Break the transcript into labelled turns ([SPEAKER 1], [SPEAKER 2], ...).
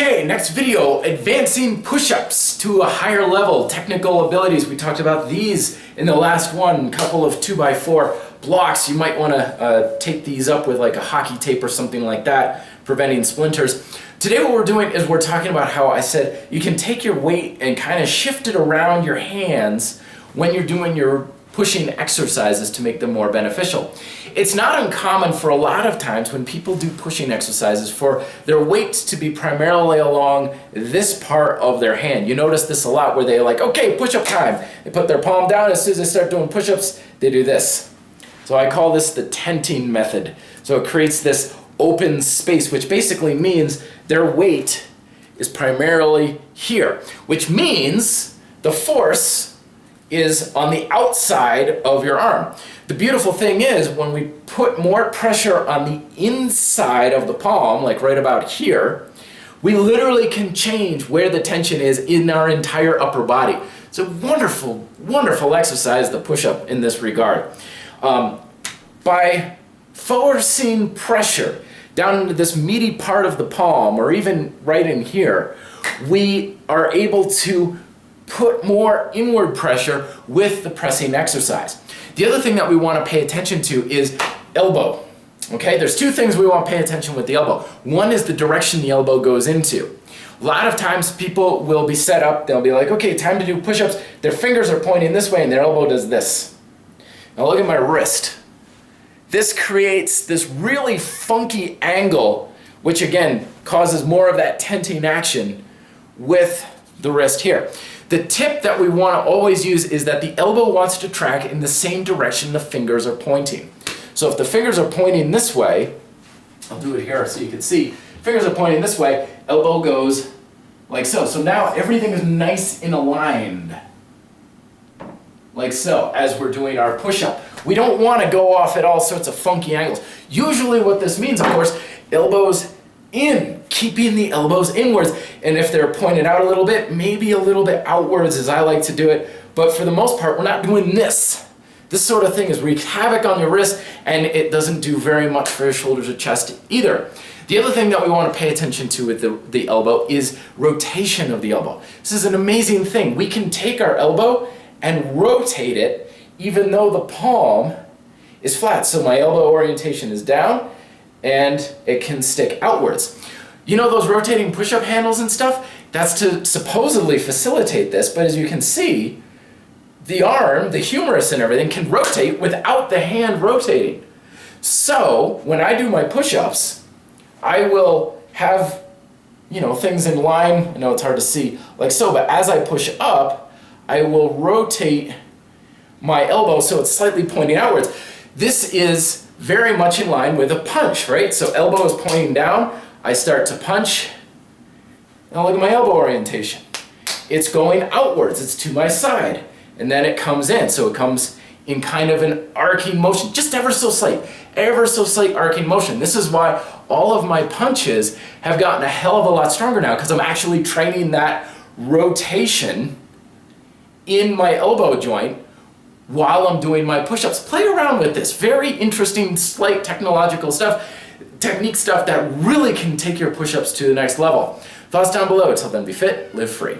[SPEAKER 1] Okay, next video, advancing push-ups to a higher level, technical abilities. We talked about these in the last one, couple of 2x4 blocks. You might want to tape these up with like a hockey tape or something like that, preventing splinters. Today what we're doing is we're talking about how I said you can take your weight and kind of shift it around your hands when you're doing your pushing exercises to make them more beneficial. It's not uncommon for a lot of times when people do pushing exercises for their weights to be primarily along this part of their hand. You notice this a lot where they're like, okay, push-up time. They put their palm down, as soon as they start doing push-ups, they do this. So I call this the tenting method. So it creates this open space, which basically means their weight is primarily here, which means the force is on the outside of your arm. The beautiful thing is when we put more pressure on the inside of the palm, like right about here, we literally can change where the tension is in our entire upper body. It's a wonderful, wonderful exercise, the push-up in this regard. By forcing pressure down into this meaty part of the palm, or even right in here, we are able to put more inward pressure with the pressing exercise. The other thing that we want to pay attention to is elbow. Okay, there's two things we want to pay attention with the elbow. One is the direction the elbow goes into. A lot of times people will be set up, they'll be like, okay, time to do push-ups. Their fingers are pointing this way and their elbow does this. Now look at my wrist. This creates this really funky angle, which again causes more of that tenting action with the wrist here. The tip that we want to always use is that the elbow wants to track in the same direction the fingers are pointing. So if the fingers are pointing this way, I'll do it here so you can see, fingers are pointing this way, elbow goes like so. So now everything is nice and aligned, like so, as we're doing our push-up. We don't want to go off at all sorts of funky angles. Usually what this means, of course, elbows in, keeping the elbows inwards, and if they're pointed out a little bit, maybe a little bit outwards as I like to do it, but for the most part we're not doing this. This sort of thing is wreaks havoc on your wrist, and it doesn't do very much for your shoulders or chest either. The other thing that we want to pay attention to with the elbow is rotation of the elbow. This is an amazing thing. We can take our elbow and rotate it even though the palm is flat. So my elbow orientation is down, and it can stick outwards. You know those rotating push-up handles and stuff? That's to supposedly facilitate this, but as you can see, the arm, the humerus and everything can rotate without the hand rotating. So when I do my push-ups, I will have, you know, things in line. I know it's hard to see, like so, but as I push up, I will rotate my elbow so it's slightly pointing outwards. This is very much in line with a punch, right? So elbow is pointing down, I start to punch. Now look at my elbow orientation. It's going outwards, it's to my side, and then it comes in. So it comes in kind of an arcing motion, just ever so slight arcing motion. This is why all of my punches have gotten a hell of a lot stronger now, because I'm actually training that rotation in my elbow joint while I'm doing my push-ups. Play around with this. Very interesting, slight technological stuff, technique stuff that really can take your push-ups to the next level. Thoughts down below. Till then, be fit, live free.